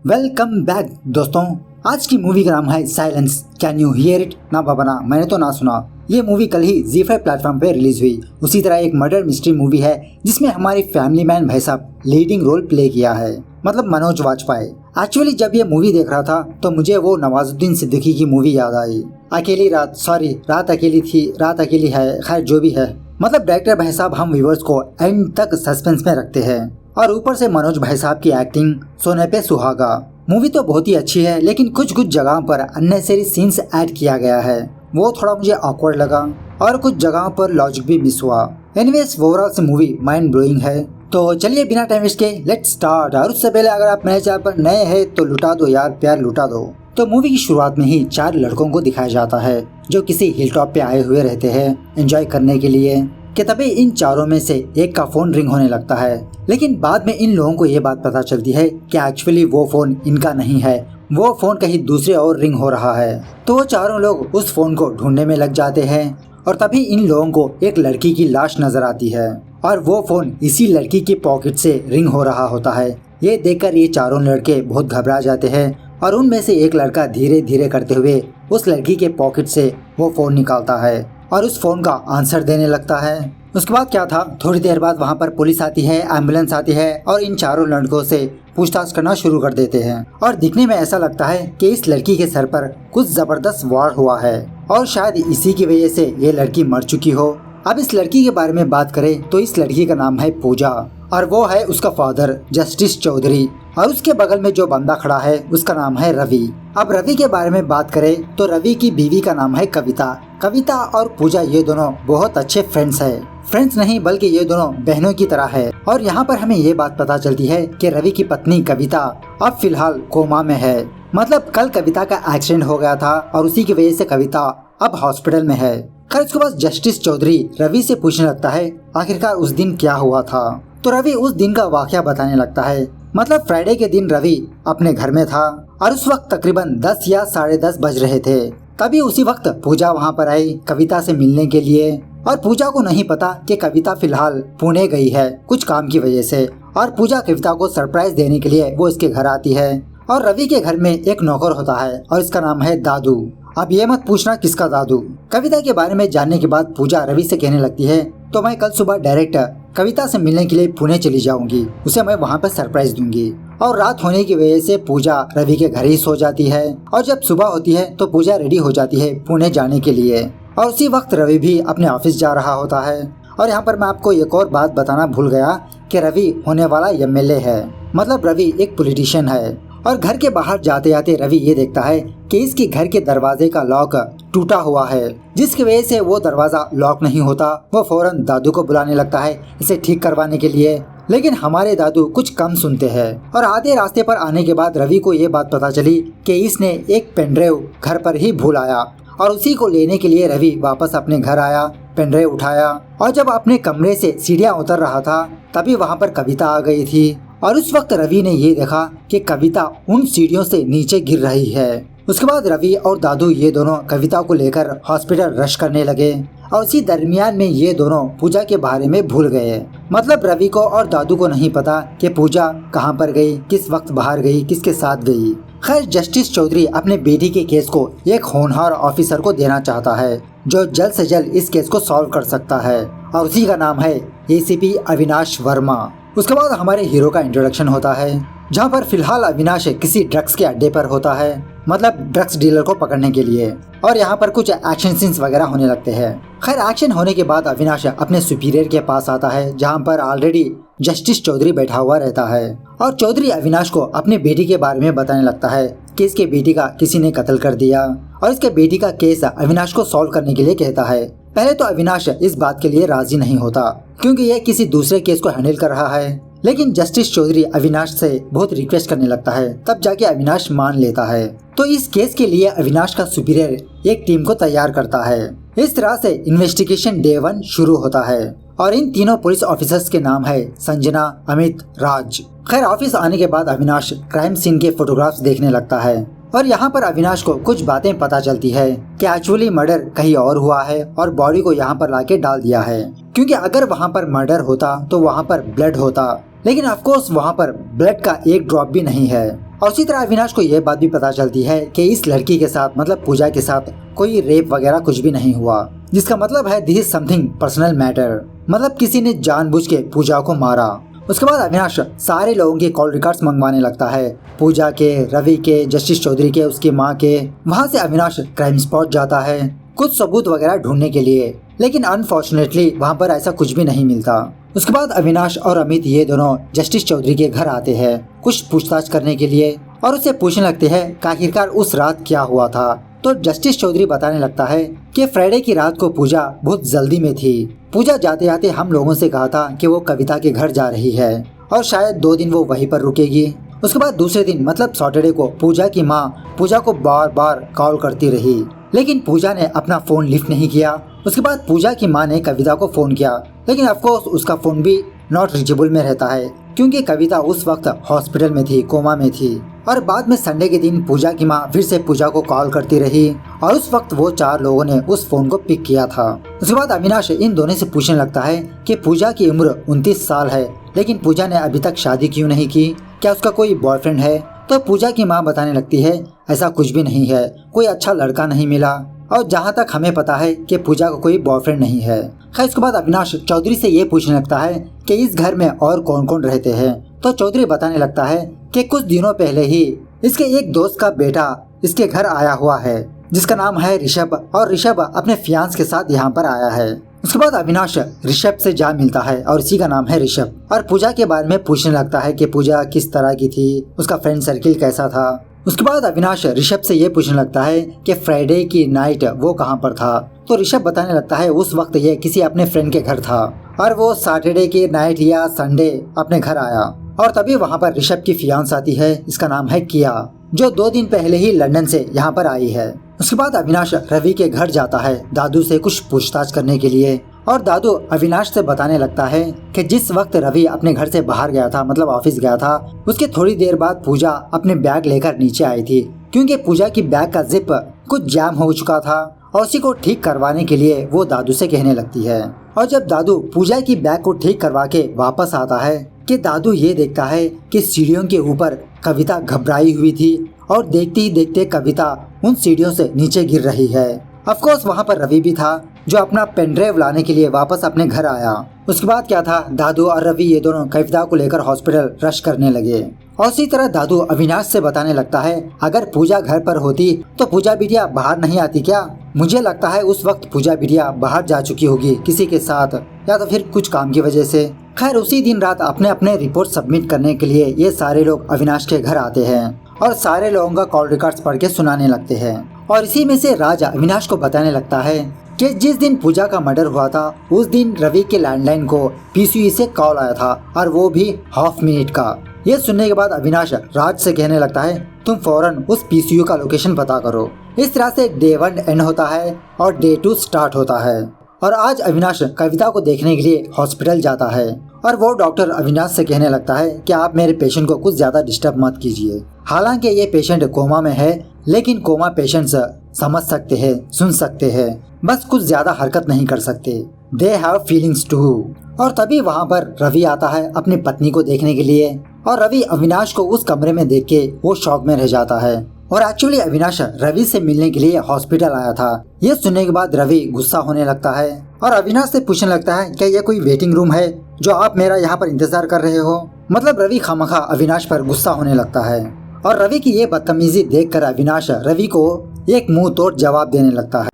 Welcome back दोस्तों। आज की मूवी का नाम है silence, can you here it. ना बाबा ना, मैंने तो ना सुना। ये मूवी कल ही ZEE5 प्लेटफॉर्म पे रिलीज हुई। उसी तरह एक मर्डर मिस्ट्री मूवी है जिसमें हमारी फैमिली मैन भाई साहब लीडिंग रोल प्ले किया है, मतलब मनोज वाजपेयी। एक्चुअली जब ये मूवी देख रहा था तो मुझे वो नवाजुद्दीन सिद्दीकी की मूवी याद आई, अकेली रात। सॉरी, रात अकेली थी, रात अकेली है, खैर जो भी है। मतलब डायरेक्टर भाई साहब हम व्यूअर्स को एंड तक सस्पेंस में रखते हैं, और ऊपर से मनोज भाई साहब की एक्टिंग सोने पे सुहागा। मूवी तो बहुत ही अच्छी है, लेकिन कुछ जगहों पर अननेसेसरी सीन्स ऐड किया गया है, वो थोड़ा मुझे ऑकवर्ड लगा, और कुछ जगहों पर लॉजिक भी मिस हुआ। एनीवेज ओवरऑल से मूवी माइंड ब्लोइंग है। तो चलिए बिना टाइम वेस्ट के लेट्स स्टार्ट। और उससे पहले अगर आप मेरे चैनल पर नए हैं तो लुटा दो यार, प्यार लुटा दो। तो मूवी की शुरुआत में ही 4 लड़कों को दिखाया जाता है जो किसी हिल टॉप पे आए हुए रहते हैं एंजॉय करने के लिए, कि तभी इन चारों में से एक का फोन रिंग होने लगता है। लेकिन बाद में इन लोगों को ये बात पता चलती है कि एक्चुअली वो फोन इनका नहीं है, वो फोन कहीं दूसरे और रिंग हो रहा है। तो वो चारों लोग उस फोन को ढूंढने में लग जाते हैं, और तभी इन लोगों को एक लड़की की लाश नजर आती है, और वो फोन इसी लड़की की पॉकेट से रिंग हो रहा होता है। ये देखकर ये चारों लड़के बहुत घबरा जाते हैं, और उनमें से एक लड़का धीरे धीरे करते हुए उस लड़की के पॉकेट से वो फोन निकालता है और उस फोन का आंसर देने लगता है। उसके बाद क्या था, थोड़ी देर बाद वहाँ पर पुलिस आती है, एम्बुलेंस आती है, और इन चारों लड़कों से पूछताछ करना शुरू कर देते हैं। और दिखने में ऐसा लगता है कि इस लड़की के सर पर कुछ जबरदस्त वार हुआ है, और शायद इसी की वजह से ये लड़की मर चुकी हो। अब इस लड़की के बारे में बात करें तो इस लड़की का नाम है पूजा, और वो है उसका फादर जस्टिस चौधरी, और उसके बगल में जो बंदा खड़ा है उसका नाम है रवि। अब रवि के बारे में बात करें तो रवि की बीवी का नाम है कविता। कविता और पूजा ये दोनों बहुत अच्छे फ्रेंड्स है, फ्रेंड्स नहीं बल्कि ये दोनों बहनों की तरह है। और यहाँ पर हमें ये बात पता चलती है कि रवि की पत्नी कविता अब फिलहाल कोमा में है, मतलब कल कविता का एक्सीडेंट हो गया था और उसी की वजह से कविता अब हॉस्पिटल में है। खैर उसके बाद जस्टिस चौधरी रवि से पूछने लगता है आखिरकार उस दिन क्या हुआ था। तो रवि उस दिन का वाकया बताने लगता है। मतलब फ्राइडे के दिन रवि अपने घर में था, और उस वक्त तकरीबन 10 या 10:30 बज रहे थे। तभी उसी वक्त पूजा वहाँ पर आई कविता से मिलने के लिए, और पूजा को नहीं पता कि कविता फिलहाल पुणे गई है कुछ काम की वजह से। और पूजा कविता को सरप्राइज देने के लिए वो इसके घर आती है, और रवि के घर में एक नौकर होता है और इसका नाम है दादू। अब ये मत पूछना किसका दादू। कविता के बारे में जानने के बाद पूजा रवि से कहने लगती है तो मैं कल सुबह डायरेक्ट कविता से मिलने के लिए पुणे चली जाऊंगी, उसे मैं वहाँ पर सरप्राइज दूंगी। और रात होने की वजह से पूजा रवि के घर ही सो जाती है, और जब सुबह होती है तो पूजा रेडी हो जाती है पुणे जाने के लिए। और उसी वक्त रवि भी अपने ऑफिस जा रहा होता है। और यहाँ पर मैं आपको एक और बात बताना भूल गया कि रवि होने वाला MLA है, मतलब रवि एक पॉलिटिशियन है। और घर के बाहर जाते जाते रवि ये देखता है कि इसके घर के दरवाजे का लॉक टूटा हुआ है, जिसकी वजह से वो दरवाजा लॉक नहीं होता। वो फौरन दादू को बुलाने लगता है इसे ठीक करवाने के लिए, लेकिन हमारे दादू कुछ कम सुनते हैं। और आधे रास्ते पर आने के बाद रवि को ये बात पता चली कि इसने एक पेनड्राइव घर पर ही भूल आया, और उसी को लेने के लिए रवि वापस अपने घर आया, पेनड्राइव उठाया, और जब अपने कमरे से सीढ़ियाँ उतर रहा था तभी वहाँ पर कविता आ गई थी। और उस वक्त रवि ने ये देखा कि कविता उन सीढ़ियों से नीचे गिर रही है। उसके बाद रवि और दादू ये दोनों कविता को लेकर हॉस्पिटल रश करने लगे, और उसी दरमियान में ये दोनों पूजा के बारे में भूल गए। मतलब रवि को और दादू को नहीं पता कि पूजा कहाँ पर गई, किस वक्त बाहर गई, किसके साथ गई। खैर जस्टिस चौधरी अपने बेटी के केस को एक होनहार ऑफिसर को देना चाहता है जो जल्द से जल्द इस केस को सॉल्व कर सकता है, और उसी का नाम है ACP अविनाश वर्मा। उसके बाद हमारे हीरो का इंट्रोडक्शन होता है, जहाँ पर फिलहाल अविनाश किसी ड्रग्स के अड्डे पर होता है, मतलब ड्रग्स डीलर को पकड़ने के लिए। और यहाँ पर कुछ एक्शन सीन्स वगैरह होने लगते हैं। खैर एक्शन होने के बाद अविनाश अपने सुपीरियर के पास आता है, जहाँ पर ऑलरेडी जस्टिस चौधरी बैठा हुआ रहता है। और चौधरी अविनाश को अपने बेटी के बारे में बताने लगता है कि इसके बेटी का किसी ने कत्ल कर दिया, और इसके बेटी का केस अविनाश को सॉल्व करने के लिए कहता है। पहले तो अविनाश इस बात के लिए राजी नहीं होता, क्योंकि यह किसी दूसरे केस को हैंडल कर रहा है। लेकिन जस्टिस चौधरी अविनाश से बहुत रिक्वेस्ट करने लगता है, तब जाके अविनाश मान लेता है। तो इस केस के लिए अविनाश का सुपीरियर एक टीम को तैयार करता है। इस तरह से इन्वेस्टिगेशन डे 1 शुरू होता है, और इन तीनों पुलिस ऑफिसर्स के नाम है संजना, अमित, राज। खैर ऑफिस आने के बाद अविनाश क्राइम सीन के फोटोग्राफ्स देखने लगता है, और यहाँ पर अविनाश को कुछ बातें पता चलती है कि एक्चुअली मर्डर कहीं और हुआ है और बॉडी को यहाँ पर लाके डाल दिया है। क्योंकि अगर वहाँ पर मर्डर होता तो वहाँ पर ब्लड होता, लेकिन ऑफ कोर्स वहाँ पर ब्लड का एक ड्रॉप भी नहीं है। और उसी तरह अविनाश को यह बात भी पता चलती है कि इस लड़की के साथ मतलब पूजा के साथ कोई रेप वगैरह कुछ भी नहीं हुआ, जिसका मतलब है this is something personal matter, मतलब किसी ने जानबूझ के पूजा को मारा। उसके बाद अविनाश सारे लोगों के कॉल रिकॉर्ड्स मंगवाने लगता है, पूजा के, रवि के, जस्टिस चौधरी के, उसकी माँ के। वहाँ से अविनाश क्राइम स्पॉट जाता है कुछ सबूत वगैरह ढूंढने के लिए, लेकिन अनफॉर्चुनेटली वहाँ पर ऐसा कुछ भी नहीं मिलता। उसके बाद अविनाश और अमित ये दोनों जस्टिस चौधरी के घर आते हैं कुछ पूछताछ करने के लिए और उससे पूछने लगते हैं कि आखिरकार उस रात क्या हुआ था। तो जस्टिस चौधरी बताने लगता है कि फ्राइडे की रात को पूजा बहुत जल्दी में थी। पूजा जाते जाते हम लोगों से कहा था कि वो कविता के घर जा रही है और शायद 2 दिन वो वहीं पर रुकेगी। उसके बाद दूसरे दिन मतलब सैटरडे को पूजा की माँ पूजा को बार बार कॉल करती रही, लेकिन पूजा ने अपना फोन लिफ्ट नहीं किया। उसके बाद पूजा की माँ ने कविता को फोन किया, लेकिन ऑफकोर्स उसका फोन भी नॉट रीचेबल में रहता है क्योंकि कविता उस वक्त हॉस्पिटल में थी, कोमा में थी। और बाद में संडे के दिन पूजा की माँ फिर से पूजा को कॉल करती रही और उस वक्त वो 4 लोगों ने उस फोन को पिक किया था। उसके बाद अविनाश इन दोनों से पूछने लगता है कि पूजा की उम्र 29 साल है, लेकिन पूजा ने अभी तक शादी क्यों नहीं की, क्या उसका कोई बॉयफ्रेंड है। तो पूजा की माँ बताने लगती है ऐसा कुछ भी नहीं है, कोई अच्छा लड़का नहीं मिला और जहाँ तक हमें पता है कि पूजा को कोई बॉयफ्रेंड नहीं है। खैर उसके बाद अविनाश चौधरी से ये पूछने लगता है कि इस घर में और कौन कौन रहते हैं। तो चौधरी बताने लगता है कि कुछ दिनों पहले ही इसके एक दोस्त का बेटा इसके घर आया हुआ है जिसका नाम है ऋषभ, और ऋषभ अपने फियांस के साथ यहाँ पर आया है। उसके बाद अविनाश ऋषभ से जा मिलता है और इसी का नाम है ऋषभ, और पूजा के बारे में पूछने लगता है कि पूजा किस तरह की थी, उसका फ्रेंड सर्किल कैसा था। उसके बाद अविनाश ऋषभ से ये पूछने लगता है कि फ्राइडे की नाइट वो कहाँ पर था। तो ऋषभ बताने लगता है उस वक्त ये किसी अपने फ्रेंड के घर था और वो सैटरडे की नाइट या संडे अपने घर आया और तभी वहाँ पर ऋषभ की फियांस आती है, इसका नाम है किया, जो 2 दिन पहले ही लंदन से यहाँ पर आई है। उसके बाद अविनाश रवि के घर जाता है दादू से कुछ पूछताछ करने के लिए, और दादू अविनाश से बताने लगता है कि जिस वक्त रवि अपने घर से बाहर गया था मतलब ऑफिस गया था, उसके थोड़ी देर बाद पूजा अपने बैग लेकर नीचे आई थी क्योंकि पूजा की बैग का जिप कुछ जैम हो चुका था और उसी को ठीक करवाने के लिए वो दादू से कहने लगती है। और जब दादू पूजा की बैग को ठीक करवा के वापस आता है कि दादू ये देखता है कि सीढ़ियों के ऊपर कविता घबराई हुई थी और देखते ही देखते कविता उन सीढ़ियों से नीचे गिर रही है। ऑफकोर्स वहाँ पर रवि भी था जो अपना पेनड्राइव लाने के लिए वापस अपने घर आया। उसके बाद क्या था, दादू और रवि ये दोनों कविता को लेकर हॉस्पिटल रश करने लगे और इसी तरह दादू अविनाश से बताने लगता है अगर पूजा घर पर होती तो पूजा बिटिया बाहर नहीं आती क्या। मुझे लगता है उस वक्त पूजा बिटिया बाहर जा चुकी होगी किसी के साथ या तो फिर कुछ काम की वजह से। खैर उसी दिन रात अपने अपने रिपोर्ट सबमिट करने के लिए ये सारे लोग अविनाश के घर आते हैं और सारे लोगों का कॉल रिकॉर्ड्स पढ़ के सुनाने लगते हैं। और इसी में से राज अविनाश को बताने लगता है कि जिस दिन पूजा का मर्डर हुआ था उस दिन रवि के लैंडलाइन को पीसीयू से कॉल आया था और वो भी हाफ मिनट का। ये सुनने के बाद अविनाश राज से कहने लगता है तुम फौरन उस पीसीयू का लोकेशन पता करो। इस तरह से डे 1 एंड होता है और डे 2 स्टार्ट होता है। और आज अविनाश कविता को देखने के लिए हॉस्पिटल जाता है और वो डॉक्टर अविनाश से कहने लगता है कि आप मेरे पेशेंट को कुछ ज्यादा डिस्टर्ब मत कीजिए। हालांकि ये पेशेंट कोमा में है, लेकिन कोमा पेशेंट्स समझ सकते हैं, सुन सकते हैं, बस कुछ ज्यादा हरकत नहीं कर सकते। They have feelings too. और तभी वहाँ पर रवि आता है अपनी पत्नी को देखने के लिए और रवि अविनाश को उस कमरे में देख के वो शॉक में रह जाता है। और एक्चुअली अविनाश रवि से मिलने के लिए हॉस्पिटल आया था। ये सुनने के बाद रवि गुस्सा होने लगता है और अविनाश से पूछने लगता है क्या ये कोई वेटिंग रूम है जो आप मेरा यहाँ पर इंतजार कर रहे हो। मतलब रवि खामखा अविनाश पर गुस्सा होने लगता है और रवि की ये बदतमीजी देखकर अविनाश रवि को एक मुंह तोड़ जवाब देने लगता है।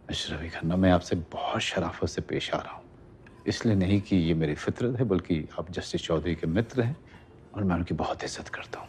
रवि खन्ना, मैं आपसे बहुत शराफत से पेश आ रहा हूँ, इसलिए नहीं कि ये मेरी फितरत है बल्कि आप जस्टिस चौधरी के मित्र हैं और मैं उनकी बहुत इज्जत करता हूँ,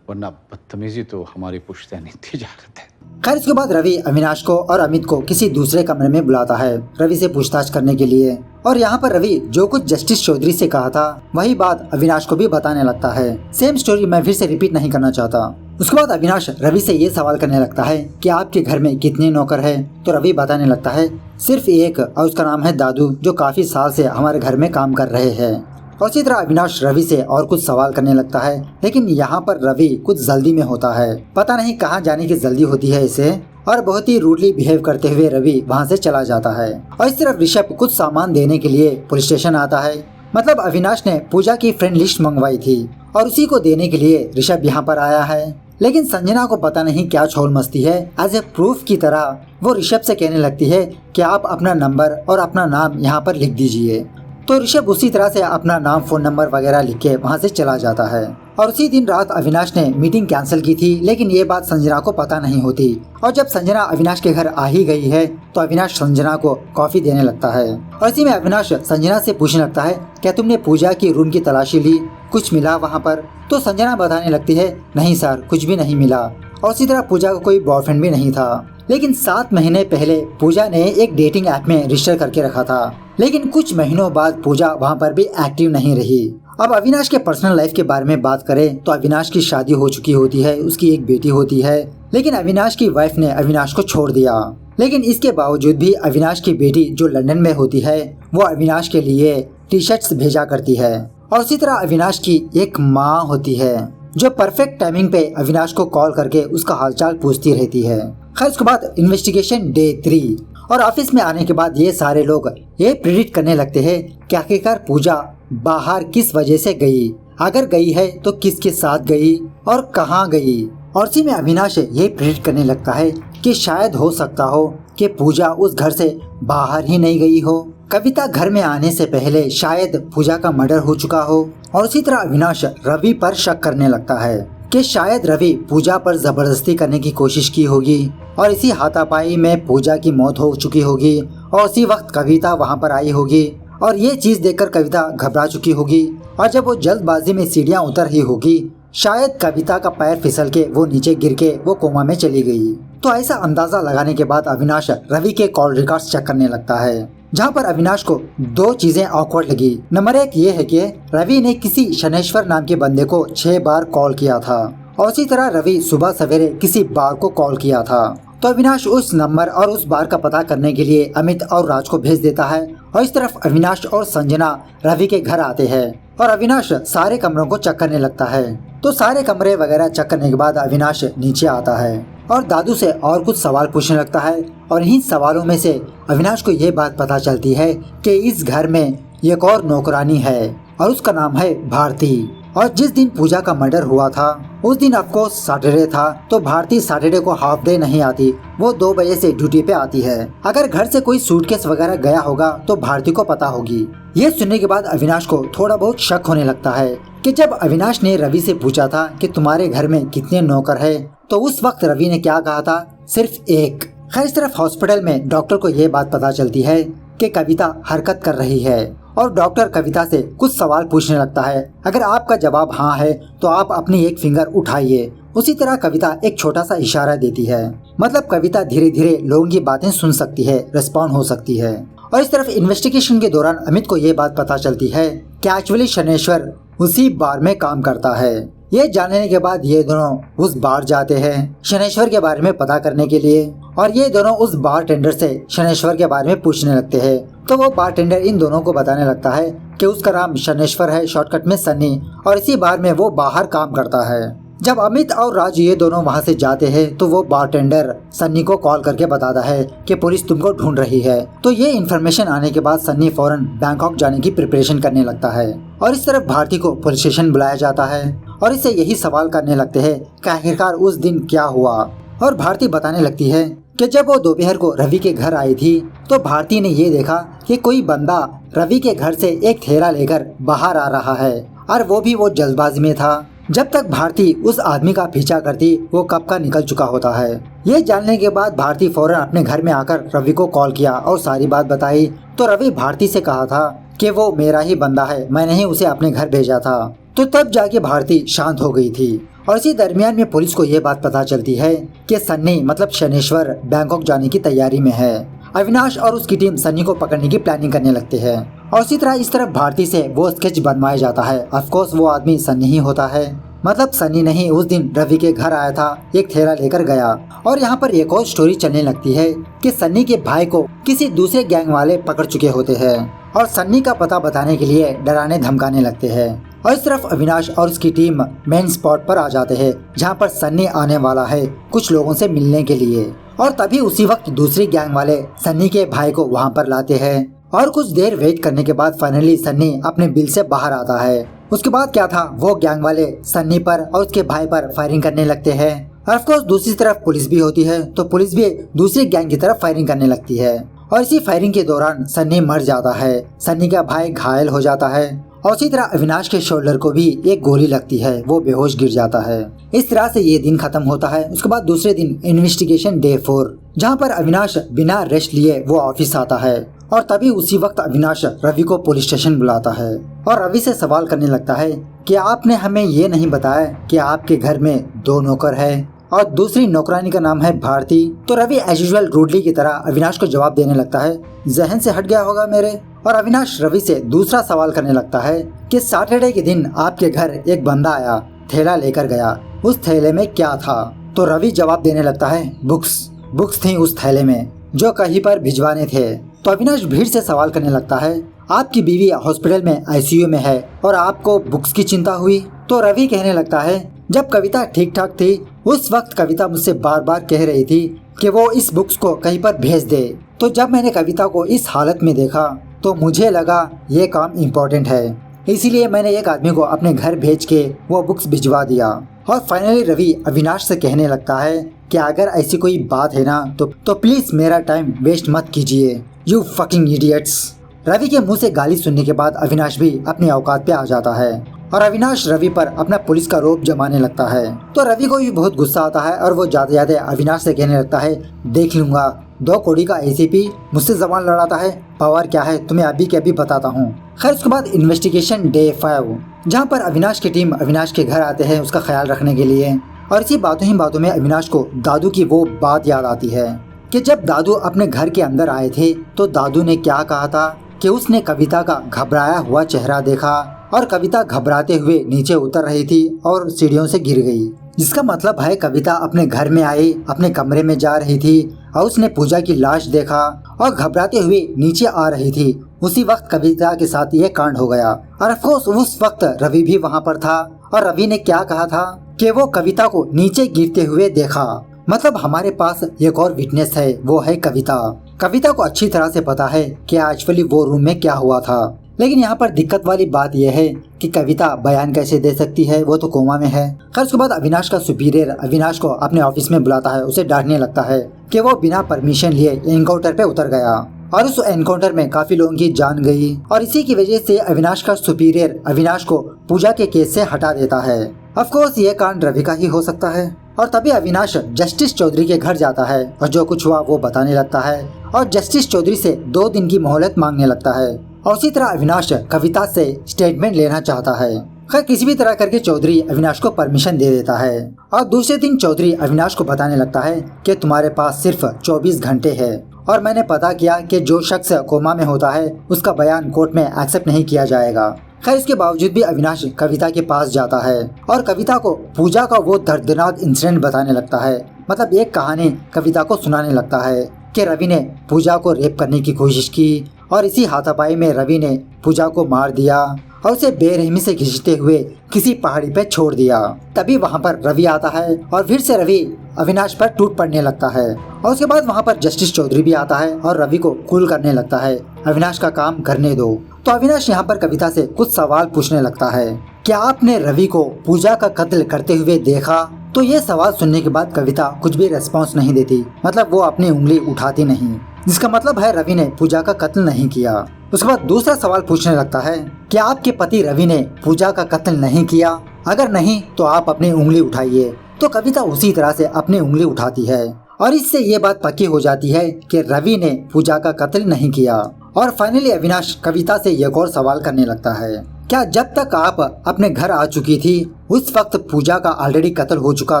वरना बदतमीजी तो हमारी पुश्तैनी तिजारत है। खैर इसके बाद रवि अविनाश को और अमित को किसी दूसरे कमरे में बुलाता है रवि से पूछताछ करने के लिए। और यहाँ पर रवि जो कुछ जस्टिस चौधरी से कहा था वही बात अविनाश को भी बताने लगता है। सेम स्टोरी मैं फिर से रिपीट नहीं करना चाहता। उसके बाद अविनाश रवि से ये सवाल करने लगता है कि आपके घर में कितने नौकर हैं। तो रवि बताने लगता है सिर्फ एक, और उसका नाम है दादू, जो काफी साल से हमारे घर में काम कर रहे हैं। और इसी तरह अविनाश रवि से और कुछ सवाल करने लगता है, लेकिन यहाँ पर रवि कुछ जल्दी में होता है, पता नहीं कहाँ जाने की जल्दी होती है इसे, और बहुत ही रूडली बिहेव करते हुए रवि वहाँ से चला जाता है। और इस तरफ ऋषभ कुछ सामान देने के लिए पुलिस स्टेशन आता है। मतलब अविनाश ने पूजा की फ्रेंड लिस्ट मंगवाई थी और उसी को देने के लिए ऋषभ यहाँ पर आया है। लेकिन संजना को पता नहीं क्या छोल मस्ती है। एज ए प्रूफ की तरह वो ऋषभ से कहने लगती है कि आप अपना नंबर और अपना नाम यहाँ पर लिख दीजिए। तो ऋषभ उसी तरह से अपना नाम, फोन नंबर वगैरह लिख के वहाँ से चला जाता है। और उसी दिन रात अविनाश ने मीटिंग कैंसिल की थी, लेकिन ये बात संजना को पता नहीं होती। और जब संजना अविनाश के घर आ ही गई है तो अविनाश संजना को कॉफी देने लगता है। और इसी में अविनाश संजना से पूछने लगता है, क्या तुमने पूजा की रूम की तलाशी ली, कुछ मिला वहाँ पर? तो संजना बताने लगती है, नहीं सर, कुछ भी नहीं मिला। और उसी तरह पूजा का कोई बॉयफ्रेंड भी नहीं था। लेकिन 7 महीने पहले पूजा ने एक डेटिंग ऐप में रजिस्टर करके रखा था, लेकिन कुछ महीनों बाद पूजा वहाँ पर भी एक्टिव नहीं रही। अब अविनाश के पर्सनल लाइफ के बारे में बात करें तो अविनाश की शादी हो चुकी होती है, उसकी एक बेटी होती है, लेकिन अविनाश की वाइफ ने अविनाश को छोड़ दिया। लेकिन इसके बावजूद भी अविनाश की बेटी जो लंदन में होती है वो अविनाश के लिए टी-शर्ट्स भेजा करती है। और उसी तरह अविनाश की एक माँ होती है जो परफेक्ट टाइमिंग पे अविनाश को कॉल करके उसका हालचाल पूछती रहती है। खैर उसके बाद इन्वेस्टिगेशन डे 3 और ऑफिस में आने के बाद ये सारे लोग ये प्रेडिक्ट करने लगते हैं कि आखिरकार पूजा बाहर किस वजह से गई, अगर गई है तो किसके साथ गई और कहाँ गई। और इसी में अविनाश ये प्रेडिक्ट करने लगता है कि शायद हो सकता हो कि पूजा उस घर से बाहर ही नहीं गई हो, कविता घर में आने से पहले शायद पूजा का मर्डर हो चुका हो। और उसी तरह अविनाश रवि पर शक करने लगता है कि शायद रवि पूजा पर जबरदस्ती करने की कोशिश की होगी और इसी हाथापाई में पूजा की मौत हो चुकी होगी। और उसी वक्त कविता वहां पर आई होगी और ये चीज देखकर कविता घबरा चुकी होगी। और जब वो जल्दबाजी में सीढ़ियां उतर रही होगी, शायद कविता का पैर फिसल के वो नीचे गिर के वो कोमा में चली गई। तो ऐसा अंदाजा लगाने के बाद अविनाश रवि के कॉल रिकॉर्ड्स चेक करने लगता है, जहाँ पर अविनाश को 2 चीजें ऑकवर्ड लगी। नंबर 1 ये है कि रवि ने किसी शनेश्वर नाम के बंदे को 6 बार कॉल किया था और इसी तरह रवि सुबह सवेरे किसी बार को कॉल किया था। तो अविनाश उस नंबर और उस बार का पता करने के लिए अमित और राज को भेज देता है। और इस तरफ अविनाश और संजना रवि के घर आते हैं और अविनाश सारे कमरों को चेक करने लगता है। तो सारे कमरे वगैरह चेक करने के बाद अविनाश नीचे आता है और दादू से और कुछ सवाल पूछने लगता है। और इन्हीं सवालों में से अविनाश को ये बात पता चलती है कि इस घर में एक और नौकरानी है और उसका नाम है भारती। और जिस दिन पूजा का मर्डर हुआ था उस दिन ऑफकोर्स सैटरडे था, तो भारती सैटरडे को हाफ डे नहीं आती, वो 2 बजे से ड्यूटी पे आती है। अगर घर से कोई सूटकेस वगैरह गया होगा तो भारती को पता होगी। ये सुनने के बाद अविनाश को थोड़ा बहुत शक होने लगता है कि जब अविनाश ने रवि से पूछा था कि तुम्हारे घर में कितने नौकर है, तो उस वक्त रवि ने क्या कहा था, सिर्फ 1। खैर इस तरफ हॉस्पिटल में डॉक्टर को ये बात पता चलती है कि कविता हरकत कर रही है और डॉक्टर कविता से कुछ सवाल पूछने लगता है। अगर आपका जवाब हाँ है तो आप अपनी एक फिंगर उठाइए। उसी तरह कविता एक छोटा सा इशारा देती है, मतलब कविता धीरे धीरे लोगों की बातें सुन सकती है, रिस्पॉन्ड हो सकती है। और इस तरफ इन्वेस्टिगेशन के दौरान अमित को ये बात पता चलती है कि एक्चुअली शनेश्वर उसी बार में काम करता है। ये जानने के बाद ये दोनों उस बार जाते हैं शनेश्वर के बारे में पता करने के लिए और ये दोनों उस बार टेंडर से शनेश्वर के बारे में पूछने लगते हैं। तो वो बार टेंडर इन दोनों को बताने लगता है कि उसका नाम शनेश्वर है, शॉर्टकट में सन्नी, और इसी बार में वो बाहर काम करता है। जब अमित और राज ये दोनों वहाँ से जाते हैं तो वो बारटेंडर सन्नी को कॉल करके बताता है कि पुलिस तुमको ढूंढ रही है। तो ये इन्फॉर्मेशन आने के बाद सन्नी फौरन बैंकॉक जाने की प्रिपरेशन करने लगता है और इस तरफ भारती को पुलिस स्टेशन बुलाया जाता है और इससे यही सवाल करने लगते हैं कि आखिरकार उस दिन क्या हुआ। और भारती बताने लगती है कि जब वो दोपहर को रवि के घर आई थी तो भारती ने ये देखा कि कोई बंदा रवि के घर से एक थैला लेकर बाहर आ रहा है और वो भी वो जल्दबाजी में था। जब तक भारती उस आदमी का पीछा करती वो कब का निकल चुका होता है। ये जानने के बाद भारती फौरन अपने घर में आकर रवि को कॉल किया और सारी बात बताई। तो रवि भारती से कहा था कि वो मेरा ही बंदा है, मैंने ही उसे अपने घर भेजा था। तो तब जाके भारती शांत हो गई थी। और इसी दरमियान में पुलिस को ये बात पता चलती है कि सन्नी मतलब शनेश्वर बैंकॉक जाने की तैयारी में है। अविनाश और उसकी टीम सन्नी को पकड़ने की प्लानिंग करने लगते हैं और इसी तरह इस तरफ भारती से वो स्केच बनवाया जाता है। ऑफकोर्स वो आदमी सन्नी ही होता है, मतलब सन्नी नहीं उस दिन रवि के घर आया था, एक थैला लेकर गया। और यहाँ पर एक और स्टोरी चलने लगती है कि सन्नी के भाई को किसी दूसरे गैंग वाले पकड़ चुके होते हैं और सन्नी का पता बताने के लिए डराने धमकाने लगते हैं। और इस तरफ अविनाश और उसकी टीम मेन स्पॉट पर आ जाते हैं जहाँ पर सन्नी आने वाला है कुछ लोगों से मिलने के लिए। और तभी उसी वक्त दूसरी गैंग वाले सन्नी के भाई को वहाँ पर लाते हैं और कुछ देर वेट करने के बाद फाइनली सन्नी अपने बिल से बाहर आता है। उसके बाद क्या था, वो गैंग वाले सन्नी पर और उसके भाई पर फायरिंग करने लगते हैं। और ऑफ कोर्स दूसरी तरफ पुलिस भी होती है, तो पुलिस भी दूसरी गैंग की तरफ फायरिंग करने लगती है। और इसी फायरिंग के दौरान सन्नी मर जाता है, सन्नी का भाई घायल हो जाता है और उसी तरह अविनाश के शोल्डर को भी एक गोली लगती है, वो बेहोश गिर जाता है। इस तरह से ये दिन खत्म होता है। उसके बाद दूसरे दिन इन्वेस्टिगेशन डे 4, जहाँ पर अविनाश बिना रेस्ट लिए वो ऑफिस आता है और तभी उसी वक्त अविनाश रवि को पुलिस स्टेशन बुलाता है और रवि से सवाल करने लगता है कि आपने हमें ये नहीं बताया कि आपके घर में 2 नौकर है और दूसरी नौकरानी का नाम है भारती। तो रवि एज यूजुअल रूडली की तरह अविनाश को जवाब देने लगता है, जहन से हट गया होगा मेरे। और अविनाश रवि से दूसरा सवाल करने लगता है कि सैटरडे के दिन आपके घर एक बंदा आया, थैला लेकर गया, उस थैले में क्या था? तो रवि जवाब देने लगता है, बुक्स थी उस थैले में जो कहीं पर भिजवाने थे। तो अविनाश भीड़ से सवाल करने लगता है, आपकी बीवी हॉस्पिटल में आईसीयू में है और आपको बुक्स की चिंता हुई? तो रवि कहने लगता है, जब कविता ठीक ठाक थी उस वक्त कविता मुझसे बार बार कह रही थी कि वो इस बुक्स को कहीं पर भेज दे। तो जब मैंने कविता को इस हालत में देखा तो मुझे लगा ये काम इम्पोर्टेंट है, इसीलिए मैंने एक आदमी को अपने घर भेज के वो बुक्स भिजवा दिया। और फाइनली रवि अविनाश से कहने लगता है कि अगर ऐसी कोई बात है ना तो प्लीज मेरा टाइम वेस्ट मत कीजिए, यू फकिंग इडियट्स। रवि के मुंह से गाली सुनने के बाद अविनाश भी अपनी औकात पे आ जाता है और अविनाश रवि पर अपना पुलिस का रोब जमाने लगता है। तो रवि को भी बहुत गुस्सा आता है और वो जाते जाते अविनाश से कहने लगता है, देख लूंगा, 2 कौड़ी का एसीपी मुझसे जबान लड़ाता है, पावर क्या है तुम्हें अभी के अभी बताता हूँ। खैर उसके बाद इन्वेस्टिगेशन डे 5, जहाँ पर अविनाश की टीम अविनाश के घर आते हैं उसका ख्याल रखने के लिए। और इसी बातों ही बातों में अविनाश को दादू की वो बात याद आती है कि जब दादू अपने घर के अंदर आए थे तो दादू ने क्या कहा था कि उसने कविता का घबराया हुआ चेहरा देखा और कविता घबराते हुए नीचे उतर रही थी और सीढ़ियों से गिर गई। जिसका मतलब है कविता अपने घर में आई, अपने कमरे में जा रही थी और उसने पूजा की लाश देखा और घबराते हुए नीचे आ रही थी। उसी वक्त कविता के साथ ये कांड हो गया। और ऑफकोर्स उस वक्त रवि भी वहाँ पर था और रवि ने क्या कहा था कि वो कविता को नीचे गिरते हुए देखा। मतलब हमारे पास एक और विटनेस है, वो है कविता। कविता को अच्छी तरह से पता है कि एक्चुअली वो रूम में क्या हुआ था। लेकिन यहाँ पर दिक्कत वाली बात यह है कि कविता बयान कैसे दे सकती है, वो तो कोमा में है। खैर उसके बाद अविनाश का सुपीरियर अविनाश को अपने ऑफिस में बुलाता है, उसे डांटने लगता है कि वो बिना परमिशन लिए एनकाउंटर पे उतर गया और उस एनकाउंटर में काफी लोगों की जान गई। और इसी की वजह से अविनाश का सुपीरियर अविनाश को पूजा के केस से हटा देता है। ऑफकोर्स ये कांड रवि का ही हो सकता है। और तभी अविनाश जस्टिस चौधरी के घर जाता है और जो कुछ हुआ वो बताने लगता है और जस्टिस चौधरी से 2 दिन की मोहलत मांगने लगता है। और उसी तरह अविनाश कविता से स्टेटमेंट लेना चाहता है। खैर किसी भी तरह करके चौधरी अविनाश को परमिशन दे देता है और दूसरे दिन चौधरी अविनाश को बताने लगता है कि तुम्हारे पास सिर्फ 24 घंटे है और मैंने पता किया कि जो शख्स कोमा में होता है उसका बयान कोर्ट में एक्सेप्ट नहीं किया जाएगा। खैर इसके बावजूद भी अविनाश कविता के पास जाता है और कविता को पूजा का वो दर्दनाक इंसिडेंट बताने लगता है। मतलब एक कहानी कविता को सुनाने लगता है कि रवि ने पूजा को रेप करने की कोशिश की और इसी हाथापाई में रवि ने पूजा को मार दिया और उसे बेरहमी से खींचते हुए किसी पहाड़ी पे छोड़ दिया। तभी वहाँ पर रवि आता है और फिर से रवि अविनाश पर टूट पड़ने लगता है और उसके बाद वहाँ पर जस्टिस चौधरी भी आता है और रवि को कूल करने लगता है, अविनाश का काम करने दो। तो अविनाश यहाँ पर कविता से कुछ सवाल पूछने लगता है, क्या आपने रवि को पूजा का कत्ल करते हुए देखा? तो ये सवाल सुनने के बाद कविता कुछ भी रेस्पॉन्स नहीं देती, मतलब वो अपनी उंगली उठाती नहीं, जिसका मतलब है रवि ने पूजा का कत्ल नहीं किया। उसके बाद दूसरा सवाल पूछने लगता है, क्या आपके पति रवि ने पूजा का कत्ल नहीं किया? अगर नहीं तो आप अपनी उंगली उठाइए। तो कविता उसी तरह से अपनी उंगली उठाती है और इससे ये बात पक्की हो जाती है कि रवि ने पूजा का कत्ल नहीं किया। और फाइनली अविनाश कविता से एक और सवाल करने लगता है, क्या जब तक आप अपने घर आ चुकी थी उस वक्त पूजा का ऑलरेडी कत्ल हो चुका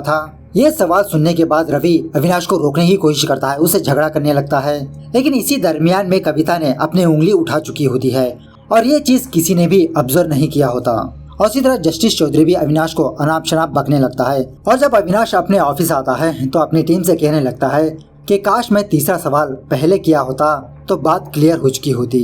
था? ये सवाल सुनने के बाद रवि अविनाश को रोकने की कोशिश करता है, उससे झगड़ा करने लगता है, लेकिन इसी दरमियान में कविता ने अपनी उंगली उठा चुकी होती है और ये चीज किसी ने भी ऑब्जर्व नहीं किया होता। और इसी तरह जस्टिस चौधरी भी अविनाश को अनाप शनाप बकने लगता है और जब अविनाश अपने ऑफिस आता है तो अपनी टीम से कहने लगता है कि काश मैं तीसरा सवाल पहले किया होता तो बात क्लियर हो चुकी होती।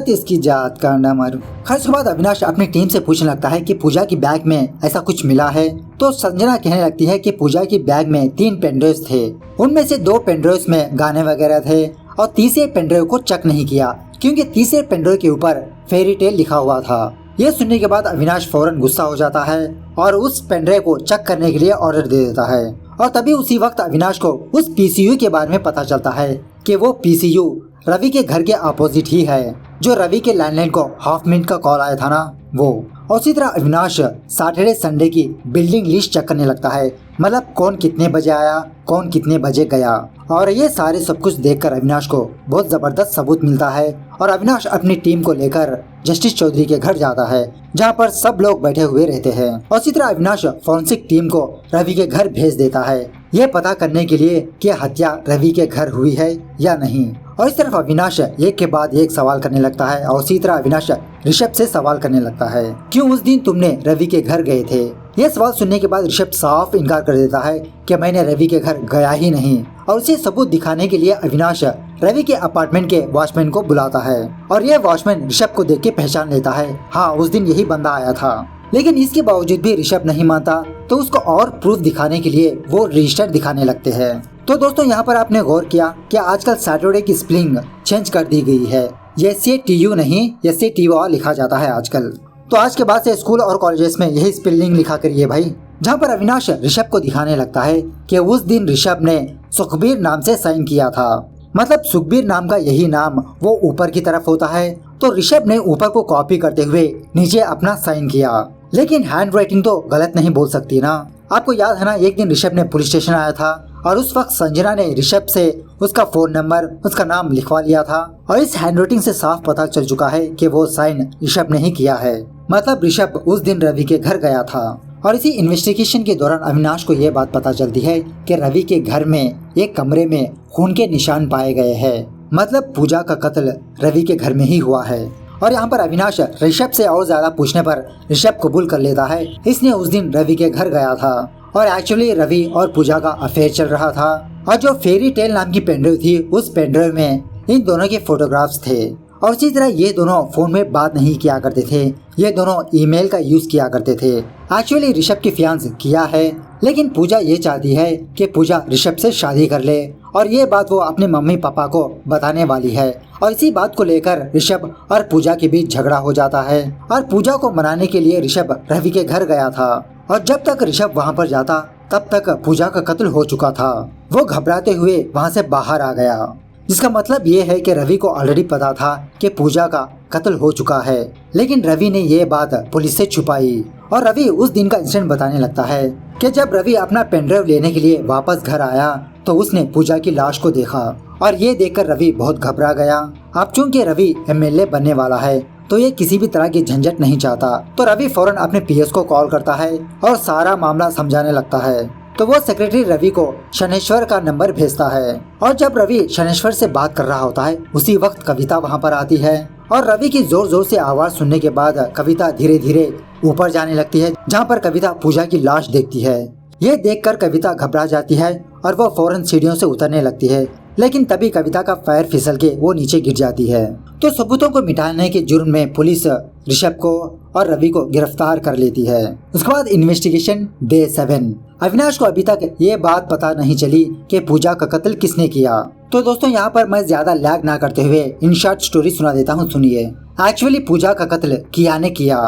इसकी जात का अंडा मारू। खैर उसके बाद अविनाश अपनी टीम से पूछने लगता है कि पूजा की बैग में ऐसा कुछ मिला है? तो संजना कहने लगती है कि पूजा की बैग में 3 पेनड्राइव्स थे, उनमें से 2 पेनड्राइव्स में गाने वगैरह थे और तीसरे पेनड्राइव को चेक नहीं किया क्योंकि तीसरे पेनड्राइव के ऊपर फेरी टेल लिखा हुआ था। ये सुनने के बाद अविनाश फौरन गुस्सा हो जाता है और उस पेनड्राइव को चेक करने के लिए ऑर्डर दे देता है। और तभी उसी वक्त अविनाश को उस पीसीयू के बारे में पता चलता है कि वो पीसीयू रवि के घर के अपोजिट ही है, जो रवि के लैंडलाइन को हाफ मिनट का कॉल आया था ना वो। और उसी तरह अविनाश सैटरडे संडे की बिल्डिंग लिस्ट चेक करने लगता है, मतलब कौन कितने बजे आया, कौन कितने बजे गया। और ये सारे सब कुछ देखकर अविनाश को बहुत जबरदस्त सबूत मिलता है और अविनाश अपनी टीम को लेकर जस्टिस चौधरी के घर जाता है, जहाँ पर सब लोग बैठे हुए रहते हैं। और इसी तरह अविनाश फॉरेंसिक टीम को रवि के घर भेज देता है, ये पता करने के लिए कि हत्या रवि के घर हुई है या नहीं। और इस तरफ अविनाश एक के बाद एक सवाल करने लगता है और उसी तरह अविनाश ऋषभ से सवाल करने लगता है, क्यों उस दिन तुमने रवि के घर गए थे। यह सवाल सुनने के बाद ऋषभ साफ इनकार कर देता है कि मैंने रवि के घर गया ही नहीं। और उसे सबूत दिखाने के लिए अविनाश रवि के अपार्टमेंट के वॉचमैन को बुलाता है और यह वॉचमैन ऋषभ को देख के पहचान लेता है, हाँ उस दिन यही बंदा आया था। लेकिन इसके बावजूद भी ऋषभ नहीं मानता, तो उसको और प्रूफ दिखाने के लिए वो रजिस्टर दिखाने लगते हैं। तो दोस्तों यहाँ पर आपने गौर किया कि आजकल सैटरडे की स्पेलिंग चेंज कर दी गई है, ये SATU नहीं SATO लिखा जाता है आजकल। तो आज के बाद से स्कूल और कॉलेजेस में यही स्पेलिंग लिखा करिए भाई। जहाँ पर अविनाश ऋषभ को दिखाने लगता है कि उस दिन ऋषभ ने सुखबीर नाम से साइन किया था, मतलब सुखबीर नाम का यही नाम वो ऊपर की तरफ होता है, तो ऋषभ ने ऊपर को कॉपी करते हुए नीचे अपना साइन किया। लेकिन हैंड राइटिंग तो गलत नहीं बोल सकती ना। आपको याद है ना, एक दिन ऋषभ ने पुलिस स्टेशन आया था और उस वक्त संजना ने ऋषभ से उसका फोन नंबर, उसका नाम लिखवा लिया था और इस हैंडराइटिंग से साफ पता चल चुका है कि वो साइन ऋषभ ने ही किया है, मतलब ऋषभ उस दिन रवि के घर गया था। और इसी इन्वेस्टिगेशन के दौरान अविनाश को ये बात पता चलती है कि रवि के घर में एक कमरे में खून के निशान पाए गए हैं, मतलब पूजा का कत्ल रवि के घर में ही हुआ है। और यहाँ पर अविनाश ऋषभ से और ज्यादा पूछने पर ऋषभ कबूल कर लेता है, इसने उस दिन रवि के घर गया था और एक्चुअली रवि और पूजा का अफेयर चल रहा था। और जो फेरी टेल नाम की पेनड्राइव थी, उस पेनड्राइव में इन दोनों के फोटोग्राफ्स थे। और इसी तरह ये दोनों फोन में बात नहीं किया करते थे, ये दोनों ईमेल का यूज किया करते थे। एक्चुअली ऋषभ की फियांस किया है, लेकिन पूजा ये चाहती है कि पूजा ऋषभ से शादी कर ले और ये बात वो अपने मम्मी पापा को बताने वाली है। और इसी बात को लेकर ऋषभ और पूजा के बीच झगड़ा हो जाता है और पूजा को मनाने के लिए ऋषभ रवि के घर गया था और जब तक ऋषभ वहाँ पर जाता तब तक पूजा का कत्ल हो चुका था। वो घबराते हुए वहाँ से बाहर आ गया, जिसका मतलब ये है कि रवि को ऑलरेडी पता था कि पूजा का कत्ल हो चुका है, लेकिन रवि ने ये बात पुलिस से छुपाई। और रवि उस दिन का इंसिडेंट बताने लगता है कि जब रवि अपना पेनड्राइव लेने के लिए वापस घर आया तो उसने पूजा की लाश को देखा और ये देखकर रवि बहुत घबरा गया। अब चूंकि रवि MLA बनने वाला है तो ये किसी भी तरह की झंझट नहीं चाहता, तो रवि फौरन अपने PS को कॉल करता है और सारा मामला समझाने लगता है। तो वो सेक्रेटरी रवि को शनेश्वर का नंबर भेजता है और जब रवि शनेश्वर से बात कर रहा होता है उसी वक्त कविता वहाँ पर आती है और रवि की जोर जोर से आवाज सुनने के बाद कविता धीरे धीरे ऊपर जाने लगती है, जहाँ पर कविता पूजा की लाश देखती है। ये देखकर कविता घबरा जाती है और वो फौरन सीढ़ियों से उतरने लगती है, लेकिन तभी कविता का पैर फिसल के वो नीचे गिर जाती है। तो सबूतों को मिटाने के जुर्म में पुलिस ऋषभ को और रवि को गिरफ्तार कर लेती है। उसके बाद इन्वेस्टिगेशन डे 7। अविनाश को अभी तक ये बात पता नहीं चली कि पूजा का कत्ल किसने किया। तो दोस्तों यहाँ पर मैं ज्यादा लैग ना करते हुए इन शॉर्ट स्टोरी सुना देता हूँ, सुनिए। एक्चुअली पूजा का कत्ल किया ने किया।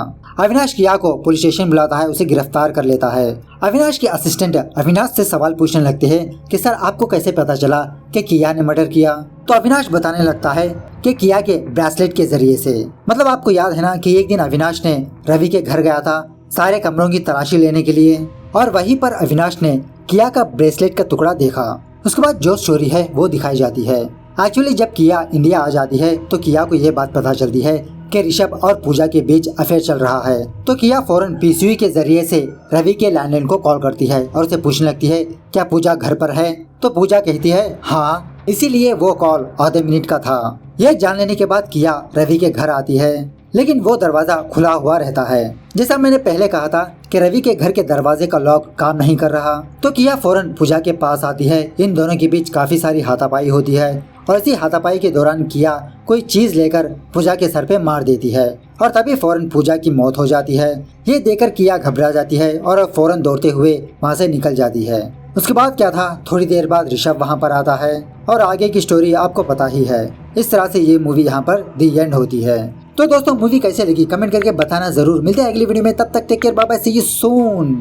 अविनाश किया को पुलिस स्टेशन बुलाता है, उसे गिरफ्तार कर लेता है। अविनाश के असिस्टेंट अविनाश से सवाल पूछने लगते हैं कि सर आपको कैसे पता चला कि किया ने मर्डर किया। तो अविनाश बताने लगता है कि किया के ब्रेसलेट के जरिए से। मतलब आपको याद है ना कि एक दिन अविनाश ने रवि के घर गया था सारे कमरों की तलाशी लेने के लिए और वहीं पर अविनाश ने किया का ब्रेसलेट का टुकड़ा देखा। उसके बाद जो स्टोरी है वो दिखाई जाती है। एक्चुअली जब किया इंडिया आ जाती है तो किया को ये बात पता चलती है कि ऋषभ और पूजा के बीच अफेयर चल रहा है। तो किया फौरन PCU के जरिए से रवि के लैंडलाइन को कॉल करती है और उसे पूछने लगती है क्या पूजा घर पर है। तो पूजा कहती है हाँ, इसीलिए वो कॉल आधे मिनट का था। यह जान लेने के बाद किया रवि के घर आती है, लेकिन वो दरवाजा खुला हुआ रहता है। जैसा मैंने पहले कहा था कि रवि के घर के दरवाजे का लॉक काम नहीं कर रहा, तो किया फौरन पूजा के पास आती है। इन दोनों के बीच काफी सारी हाथापाई होती है और इसी हाथापाई के दौरान किया कोई चीज लेकर पूजा के सर पे मार देती है और तभी फौरन पूजा की मौत हो जाती है। ये देखकर किया घबरा जाती है और फौरन दौड़ते हुए वहाँ से निकल जाती है। उसके बाद क्या था, थोड़ी देर बाद ऋषभ वहाँ पर आता है और आगे की स्टोरी आपको पता ही है। इस तरह से ये मूवी यहाँ पर दी एंड होती है। तो दोस्तों मूवी कैसे लगी कमेंट करके बताना जरूर। मिलते हैं अगली वीडियो में, तब तक take care, bye bye, see you soon.